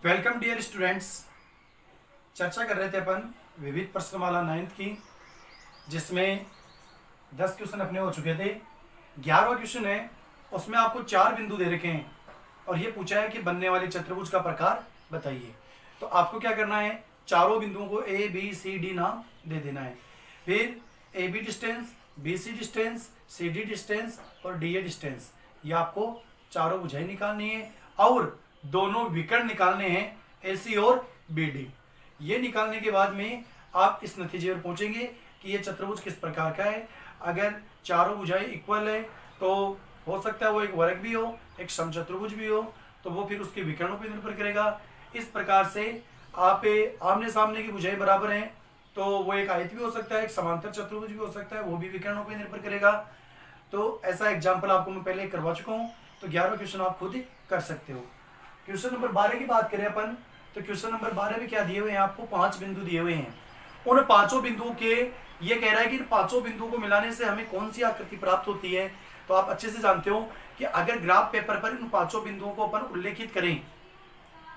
Welcome dear students. चर्चा कर रहे थे अपन विविध प्रश्नमाला 9th की, जिसमें 10 क्वेश्चन अपने हो चुके थे। 11वां क्वेश्चन है, उसमें आपको 4 बिंदु दे रखे हैं और ये पूछा है कि बनने वाले चतुर्भुज का प्रकार बताइए। तो आपको क्या करना है, चारों बिंदुओं को ए बी सी डी नाम दे देना है। फिर A B distance, B C distance, C D distance और डी ए डिस्टेंस, ये आपको चारों भुजाएं निकालनी है और दोनों विकर्ण निकालने हैं ए सी और बी डी। ये निकालने के बाद में आप इस नतीजे पर पहुंचेंगे कि ये चतुर्भुज किस प्रकार का है। अगर चारों भुजाएं इक्वल है तो हो सकता है वो एक वर्ग भी हो, एक समचतुर्भुज भी हो, तो वो फिर उसके विकर्णों पर निर्भर करेगा। इस प्रकार से आप आमने सामने की भुजाएं बराबर हैं तो वो एक आयत भी हो सकता है, एक समांतर चतुर्भुज भी हो सकता है, वो भी विकर्णों पर निर्भर करेगा। तो ऐसा एग्जाम्पल आपको मैं पहले करवा चुका हूँ, तो 11वां क्वेश्चन आप खुद ही कर सकते हो। क्वेश्चन नंबर 12 की बात करें अपन, तो क्वेश्चन नंबर 12 में क्या दिए हुए हैं, आपको 5 बिंदु दिए हुए हैं। उन पांचों बिंदुओं के ये कह रहा है कि इन पांचों बिंदुओं को मिलाने से हमें कौन सी आकृति प्राप्त होती है। तो आप अच्छे से जानते हो कि अगर ग्राफ पेपर पर इन पांचों बिंदुओं को अपन उल्लेखित करें,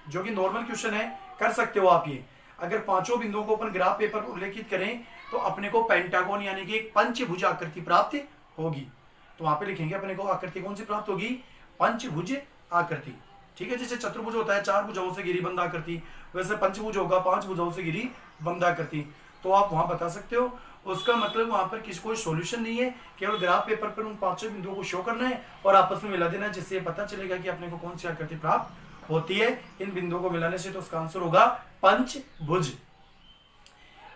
जो कि नॉर्मल क्वेश्चन है, कर सकते हो आप ये। अगर पांचों बिंदुओं को अपन ग्राफ पेपर पर उल्लेखित करें तो अपने को पेंटागन यानी कि एक पंचभुज आकृति प्राप्त होगी। तो वहां पे लिखेंगे अपने को आकृति कौन सी प्राप्त होगी, पंचभुज आकृति। ठीक है, जैसे चतुर्भुज होता है 4 भुजाओं से घिरी बंद आकृति, वैसे पंचभुज होगा 5 भुजाओं से घिरी बंद आकृति। तो आप वहां बता सकते हो। उसका मतलब वहां पर किसी कोई सॉल्यूशन नहीं है, केवल ग्राफ पेपर पर उन पांचों बिंदुओं को शो करना है और आपस में मिला देना है, जिससे पता चलेगा कि अपने को कौन सी आकृति प्राप्त होती है इन बिंदुओं को मिलाने से। तो उसका आंसर होगा पंचभुज।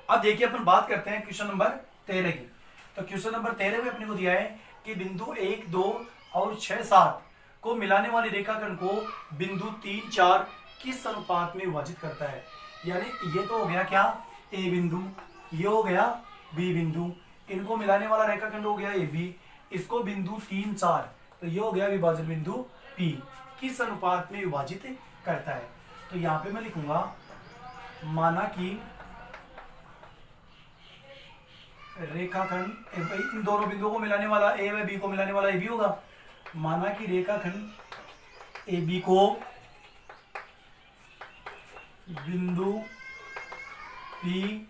अब देखिए अपन बात करते हैं क्वेश्चन नंबर 13 की। तो क्वेश्चन नंबर 13 में अपने को दिया है कि बिंदु 1, 2 और 6, 7 को मिलाने वाली रेखाखंड को बिंदु 3, 4 किस अनुपात में विभाजित करता है। यानी ये तो हो गया क्या, ए बिंदु, ये हो गया बी बिंदु, इनको मिलाने वाला रेखाखंड हो गया ए बी, इसको बिंदु 3, 4, तो ये हो गया विभाजन बिंदु पी, किस अनुपात में विभाजित करता है। तो यहां पे मैं लिखूंगा, माना कि रेखाखंड इन दोनों बिंदुओं को मिलाने वाला ए व बी को मिलाने वाला ए बी होगा। माना कि रेखाखंड ए बी को बिंदु पी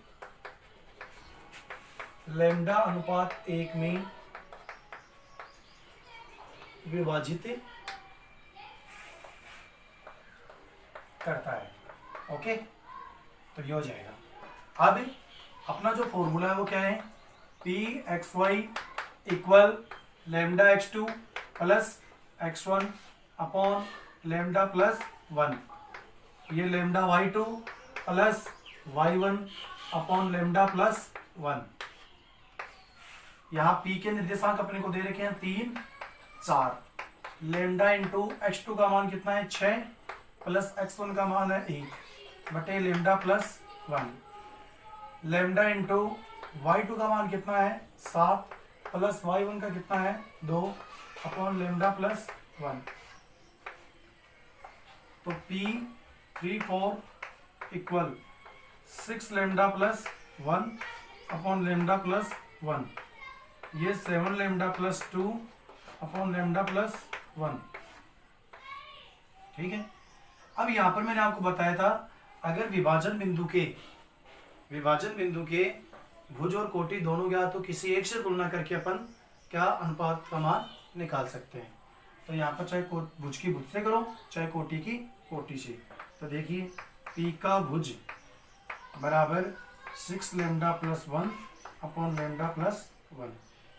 लैम्डा अनुपात 1 में विभाजित करता है। ओके, तो ये हो जाएगा। अब अपना जो फॉर्मूला है वो क्या है, P X Y equal lambda x2 plus x1 upon lambda plus 1, ये lambda y2 plus y1 upon lambda plus 1। यहाँ p के निर्देशांक अपने को दे रखे हैं 3, 4। लैम्डा इंटू x2 का मान कितना है 6 प्लस x1 का मान है 1 बटे lambda plus 1। Lambda into y2 का मान कितना है 7 प्लस y1 का कितना है 2 अपॉन लैम्डा प्लस 1। तो P34 equal 6 lambda plus 1 upon lambda plus 1, ये 7 lambda plus 2 upon lambda plus 1। ठीक है, अब यहां पर मैंने आपको बताया था, अगर विभाजन बिंदु के भुज और कोटि दोनों ज्ञात तो किसी एक से तुलना करके अपन क्या अनुपात का मान निकाल सकते हैं। तो यहाँ पर चाहे भुज की भुज से करो चाहे कोटि की कोटि से। तो देखिए पी का भुज बराबर 6 lambda plus 1 upon lambda plus 1,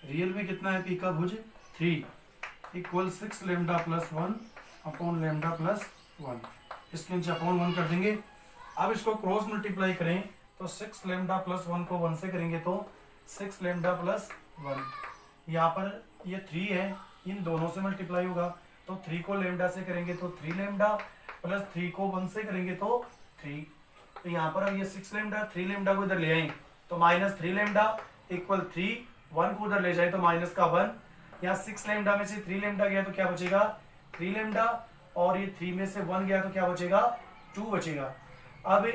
real में कितना है पी का भुज 3 equal 6 lambda plus 1 upon lambda plus 1, इसके नीचे अपॉन 1 कर देंगे। अब इसको क्रॉस मल्टीप्लाई करें तो 6 लैम्डा प्लस 1 को 1 से करेंगे तो 6 लैम्डा प्लस 1, यहाँ पर ये 3 है, इन दोनों से मल्टीप्लाई होगा तो 3 को लैम्डा से करेंगे तो 3 लैम्डा प्लस 3 को 1 से करेंगे तो 3। तो यहाँ पर अब ये 6 लैम्डा 3 लैम्डा को इधर ले आए तो माइनस 3 लैम्डा इक्वल 3, 1 को उधर ले जाए तो माइनस का 1। यहाँ 6 लैम्डा में से 3 लैम्डा गया तो क्या बचेगा 3 लैम्डा, और ये 3 में से 1 गया तो क्या बचेगा 2 बचेगा। अब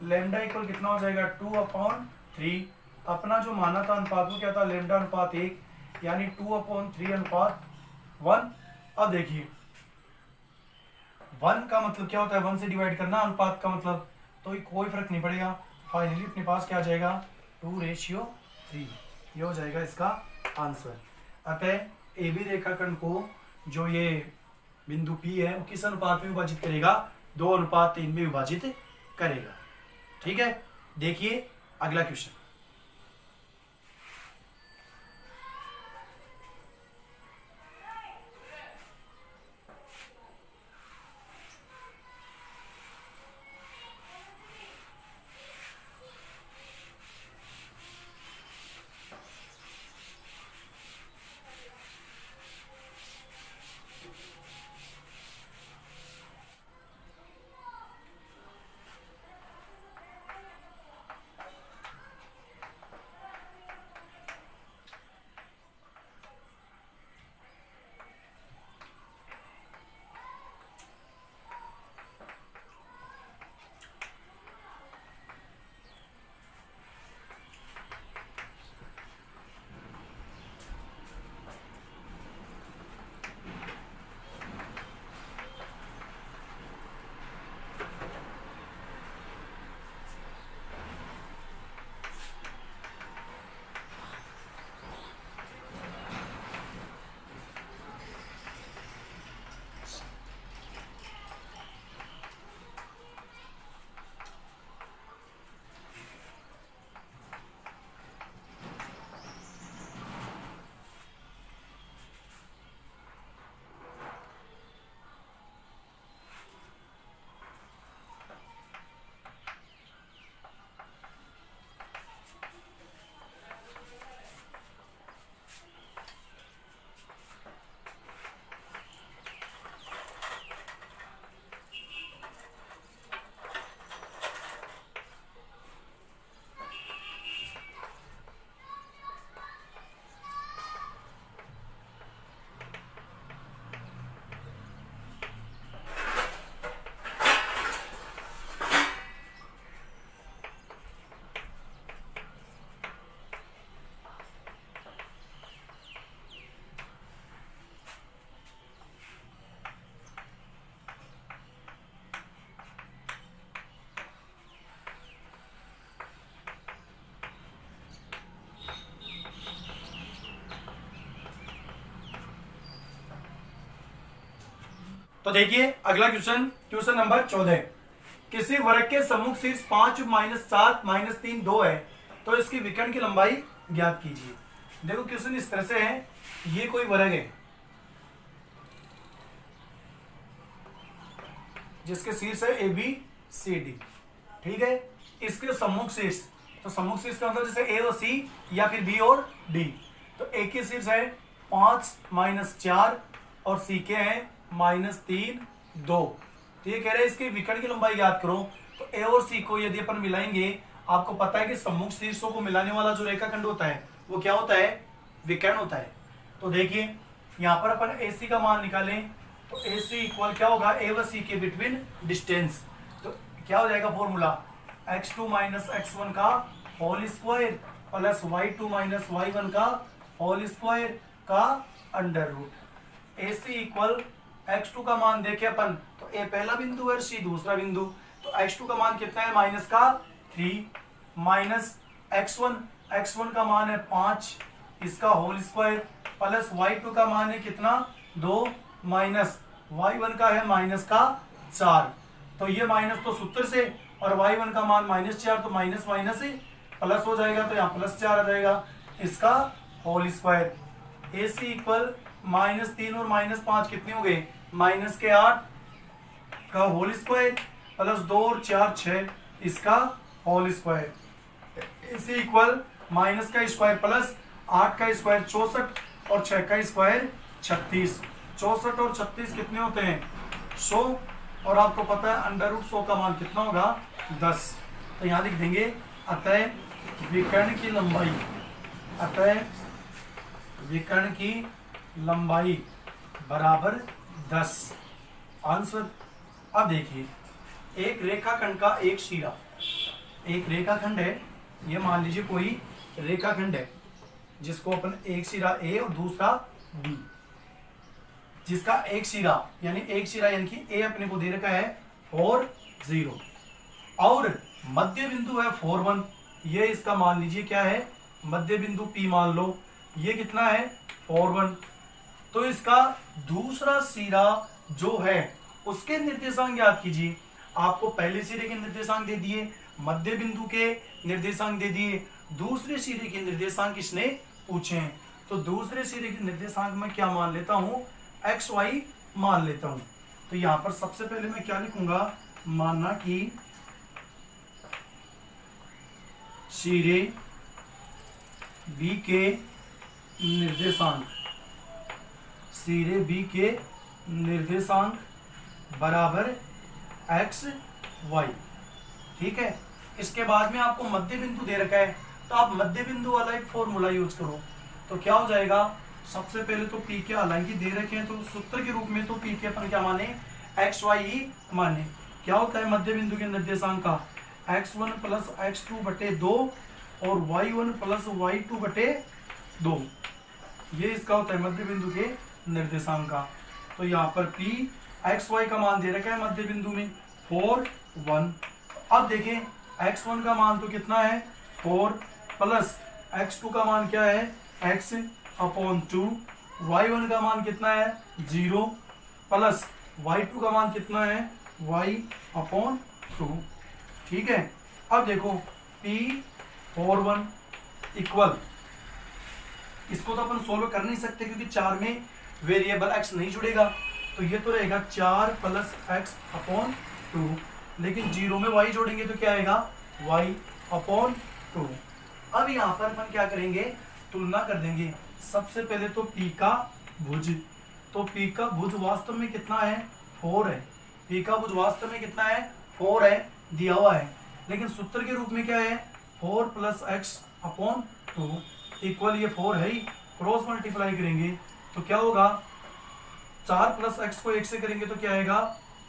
लैम्डा इक्वल कितना हो जाएगा 2 अपॉन 3। अपना जो माना था अनुपात वो क्या था लैम्डा अनुपात 1, यानी 2 अपॉन 3 अनुपात 1। अब देखिए 1 का मतलब क्या होता है, 1 से डिवाइड करना अनुपात का मतलब, तो कोई फर्क नहीं पड़ेगा। फाइनली अपने पास क्या आ जाएगा 2:3, ये हो जाएगा इसका आंसर। अतः ए बी रेखाखंड को जो ये बिंदु P है वो किस अनुपात में विभाजित करेगा, 2:3 में विभाजित करेगा। ठीक है, देखिए अगला क्वेश्चन। तो देखिए अगला क्वेश्चन, क्वेश्चन नंबर 14। किसी वर्ग के सम्मुख शीर्ष 5 -7 -3 2 है, तो इसकी विकर्ण की लंबाई ज्ञात कीजिए। देखो क्वेश्चन इस तरह से है, ये कोई वर्ग है जिसके शीर्ष है ए बी सी डी, ठीक है। इसके सम्मुख शीर्ष, तो सम्मुख शीर्ष का मतलब जैसे ए और सी या फिर बी और डी, तो ए के शीर्ष है 5 -4 और सी के हैं -3 2। तो ये कह रहे हैं इसके विकर्ण की लंबाई याद करो। तो ए और सी को यदि अपन मिलाएंगे, आपको पता है कि सम्मुख शीर्षों को मिलाने वाला जो रेखाखंड होता है वो क्या होता है, विकर्ण होता है। तो देखिए यहाँ पर अपन ए सी का मान निकालें, तो ए सी इक्वल क्या होगा, ए व सी के बिटवीन डिस्टेंस। तो क्या हो जाएगा फॉर्मूला, x2 - x1 का whole square plus y2 - y1 का होल स्क्वायर का अंडर रूट। ए सी इक्वल x2 का मान देखे अपन, तो ए पहला बिंदु है, सी दूसरा बिंदु, तो x2 का मान कितना है -3 माइनस x1 का मान है 5 इसका होल स्क्वायर प्लस y2 का मान है कितना 2 माइनस y1 का है -4। तो ये माइनस तो सूत्र से, और y1 का मान -4, तो माइनस माइनस ही प्लस हो जाएगा, तो यहाँ +4 आ जाएगा इसका होल स्क्वायर। ए सी इक्वल -3 और -5 कितने हो गए, -8 का होल स्क्वायर प्लस 2 और 4 6 इसका होल स्क्वायर। ए सी इक्वल माइनस का स्क्वायर प्लस 8 का स्क्वायर 64 और 6 का स्क्वायर 36। 64 और 36 कितने होते हैं 100, और आपको पता है अंडर रूट 100 का मान कितना होगा 10। तो यहाँ लिख देंगे अतः विकर्ण की लंबाई, अतः विकर्ण की लंबाई बराबर 10 आंसर। अब देखिए एक रेखाखंड का एक शिरा, एक रेखाखंड है, ये मान लीजिए कोई रेखाखंड है जिसको अपन एक सिरा ए और दूसरा बी, जिसका एक सिरा यानी कि ए अपने को दे रखा है 4 0 और मध्य बिंदु है 4 1। ये इसका मान लीजिए क्या है, मध्य बिंदु P मान लो, ये कितना है 4 1। तो इसका दूसरा सिरा जो है उसके निर्देशांक याद कीजिए। आपको पहले सिरे के निर्देशांक दे दिए, मध्य बिंदु के निर्देशांक दे दिए, दूसरे सिरे के निर्देशांक इसने पूछे हैं। तो दूसरे सिरे के निर्देशांक में क्या मान लेता हूं, एक्स वाई मान लेता हूं। तो यहां पर सबसे पहले मैं क्या लिखूंगा, मानना कि सिरे बी के निर्देशांक, सिरे बी के निर्देशांक बराबर एक्स वाई। ठीक है, इसके बाद में आपको मध्य बिंदु दे रखा है, तो आप मध्य बिंदु वाला एक फॉर्मूला यूज करो। तो क्या हो जाएगा, सबसे पहले तो पी के हालांकि दे रखे हैं तो सूत्र के रूप में तो पी के अपन क्या माने, एक्स वाई ही माने। क्या होता है मध्य बिंदु के निर्देशांक का, x1 प्लस x2 बटे 2 और y1 प्लस y2 बटे 2। ये इसका होता है मध्य बिंदु के निर्देशांक का। तो यहाँ पर p एक्स वाई का मान दे रखा है मध्य बिंदु में 4 1। अब देखें x1 का मान तो कितना है 4 प्लस x2 का मान क्या है x अपॉन 2, y1 का मान कितना है 0 प्लस y2 का मान कितना है y अपॉन 2। ठीक है, अब देखो p 4 1 इक्वल, इसको तो अपन सोल्व कर नहीं सकते क्योंकि 4 में वेरिएबल x नहीं जुड़ेगा, तो ये तो रहेगा 4 प्लस एक्स अपॉन 2, लेकिन 0 में y जोड़ेंगे तो क्या आएगा y अपॉन 2। अब यहाँ पर अपन क्या करेंगे, तुलना कर देंगे। सबसे पहले तो p का भुज, तो p का भुज वास्तव में कितना है 4 है, p का भुज वास्तव में कितना है 4 है, दिया हुआ है, लेकिन सूत्र के रूप में क्या है 4 प्लस एक्स अपॉन 2 इक्वल, ये 4 है ही, क्रॉस मल्टीप्लाई करेंगे तो क्या होगा 4 प्लस एक्स को 1 से करेंगे तो क्या आएगा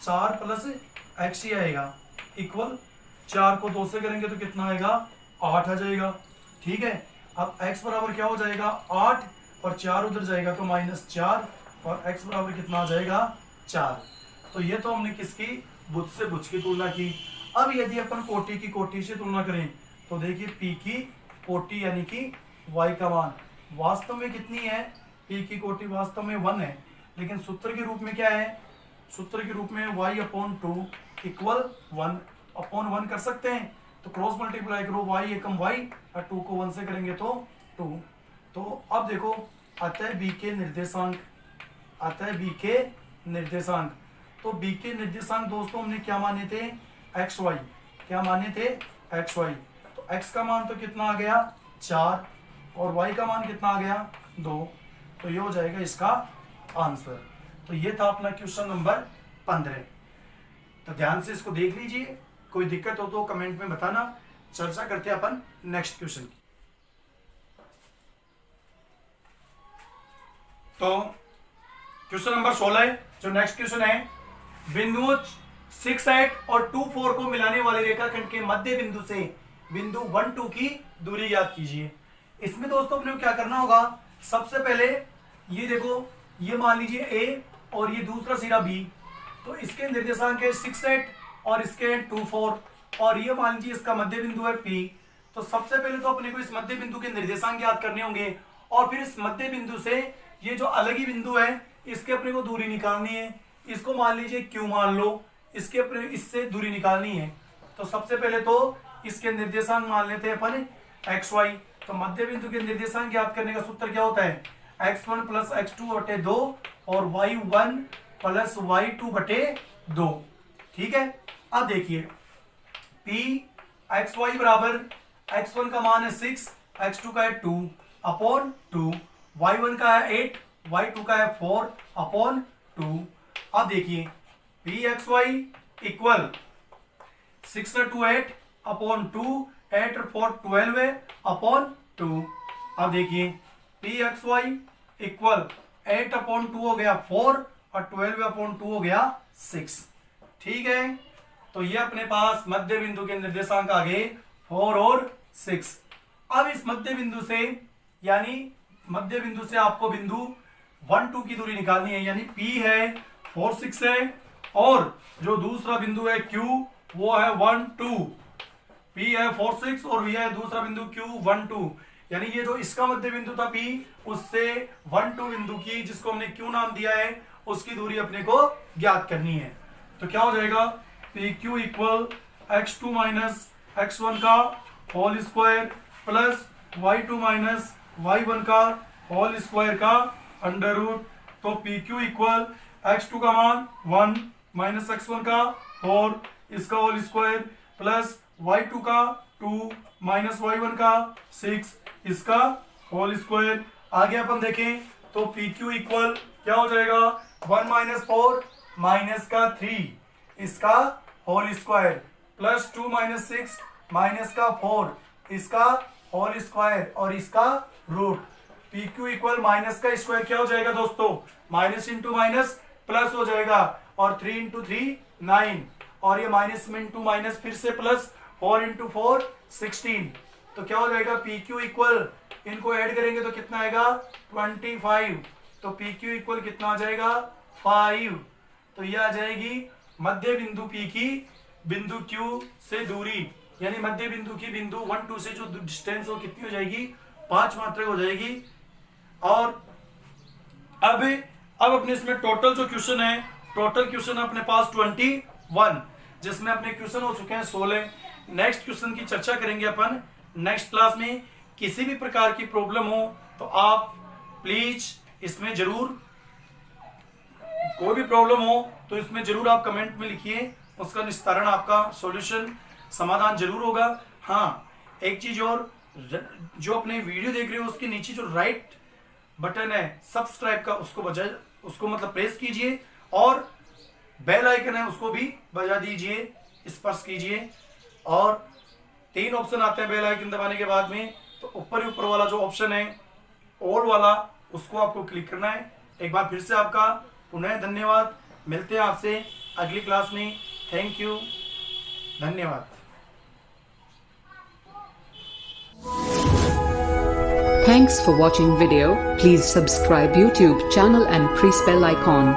4 प्लस एक्स ही आएगा, इक्वल 4 को 2 से करेंगे तो कितना आएगा 8 आ जाएगा। ठीक है, अब x बराबर क्या हो जाएगा 8 और 4 उधर जाएगा तो -4 और x बराबर कितना आ जाएगा 4। तो ये तो हमने किसकी, भुज से भुज की तुलना की। अब यदि अपन कोटि की कोटि से तुलना करें तो देखिए p की कोटि यानी कि y का मान वास्तव में कितनी है, p की कोटि वास्तव में 1 है, लेकिन सूत्र के रूप में क्या है, सूत्र के रूप में y अपॉन 2 इक्वल 1 अपॉन 1 कर सकते हैं, तो क्रॉस मल्टीप्लाई करो y एकम y और 2 को 1 से करेंगे तो 2। तो अब देखो अतः b के निर्देशांक, अतः b के निर्देशांक, तो b के निर्देशांक दोस्तों हमने क्या माने थे एक्स वाई, क्या माने थे एक्स वाई। तो x का मान तो कितना आ गया 4 और y का मान कितना आ गया 2, तो ये हो जाएगा इसका आंसर। तो ये था अपना क्वेश्चन नंबर 15। तो ध्यान से इसको देख लीजिए, कोई दिक्कत हो तो कमेंट में बताना। चर्चा करते हैं अपन नेक्स्ट क्वेश्चन की। तो क्वेश्चन नंबर 16 जो नेक्स्ट क्वेश्चन है, बिंदुओं 6 8 और 2 4 को मिलाने वाले रेखाखंड के मध्य बिंदु से बिंदु 1 2 की दूरी ज्ञात कीजिए। इसमें दोस्तों अपने को क्या करना होगा, सबसे पहले ये देखो, ये मान लीजिए a और ये दूसरा सिरा b, तो इसके निर्देशांक है 6 8 और इसके 2 4 और ये मान लीजिए इसका मध्य बिंदु है p। तो सबसे पहले तो अपने को इस मध्य बिंदु के निर्देशांक ज्ञात करने होंगे और फिर इस मध्य बिंदु से ये जो अलग ही बिंदु है इसके अपने को दूरी निकालनी है। इसको मान लीजिए q मान लो, इसके अपने इससे दूरी निकालनी है। तो सबसे पहले तो इसके निर्देशांक मान लेते हैं अपन एक्स वाई। तो मध्य बिंदु के निर्देशांक ज्ञात करने का सूत्र क्या होता है, x1 प्लस x2 बटे 2 और y1 प्लस y2 बटे 2। ठीक है, अब देखिए p एक्स वाई बराबर x1 का मान है 6, x2 का है 2 अपॉन 2, y1 का है 8, y2 का है 4 अपॉन 2। अब देखिए p X Y equal 6 2 8 upon 2, 8 और 4 12 है अपॉन 2। अब देखिए p X Y equal 8 upon 2 हो गया 4 और 12 अपॉन 2 हो गया 6। ठीक है, तो ये अपने पास मध्य बिंदु के निर्देशांक आ गए 4 और 6। अब इस मध्य बिंदु से, यानी मध्य बिंदु से आपको बिंदु 1 2 की दूरी निकालनी है, यानी P है 4 6 है और जो दूसरा बिंदु है Q वो है 1 2। P है 4 6 और V है दूसरा बिंदु Q 1 2, यानी ये जो इसका मध्य बिंदु था P उससे 1 2 बिंदु की जिसको हमने Q नाम दिया है उसकी दूरी अपने को ज्ञात करनी है। तो क्या हो जाएगा, PQ equal x2 minus x1 का whole square plus y2 minus y1 का होल स्क्वायर का अंडर रूट। तो PQ इक्वल x2 का मान 1 माइनस x1 का 4 इसका होल स्क्वायर प्लस y2 का 2 माइनस y1 का 6 इसका होल स्क्वायर। आगे अपन देखें तो PQ इक्वल क्या हो जाएगा, 1 माइनस 4 माइनस का 3 इसका whole square plus 2 minus 6 minus का 4 इसका होल स्क्वायर और इसका रूट। PQ इक्वल माइनस का स्क्वायर क्या हो जाएगा दोस्तों, माइनस इंटू माइनस प्लस हो जाएगा और 3 इंटू 3 9 और ये माइनस में इंटू माइनस फिर से प्लस 4 इंटू 4 16। तो क्या हो जाएगा PQ इक्वल, इनको ऐड करेंगे तो कितना आएगा 25। तो PQ इक्वल कितना आ जाएगा 5। तो ये आ जाएगी मध्य बिंदु P की बिंदु Q से दूरी, यानी मध्य बिंदु की बिंदु 1 2 से जो डिस्टेंस वो कितनी हो जाएगी 5 मात्रक हो जाएगी। और अब अपने इसमें टोटल जो क्वेश्चन है, टोटल क्वेश्चन अपने पास 21 जिसमें अपने क्वेश्चन हो चुके हैं 16। नेक्स्ट क्वेश्चन की चर्चा करेंगे अपन नेक्स्ट क्लास में। किसी भी प्रकार की प्रॉब्लम हो तो आप प्लीज इसमें जरूर, कोई भी प्रॉब्लम हो तो इसमें जरूर आप कमेंट में लिखिए, उसका निस्तारण आपका सॉल्यूशन समाधान जरूर होगा। हाँ, एक चीज और, जो अपने वीडियो देख रहे हो उसके नीचे जो राइट बटन है सब्सक्राइब का उसको मतलब प्रेस कीजिए और बेल आइकन है उसको भी बजा दीजिए, स्पर्श कीजिए। और 3 ऑप्शन आते हैं बेल आइकन दबाने के बाद में, तो ऊपर ही ऊपर वाला जो ऑप्शन है ऑल वाला उसको आपको क्लिक करना है। एक बार फिर से आपका पुनः धन्यवाद, मिलते हैं आपसे अगली क्लास में। थैंक यू, धन्यवाद। Thanks for watching video. Please subscribe YouTube channel and press bell icon.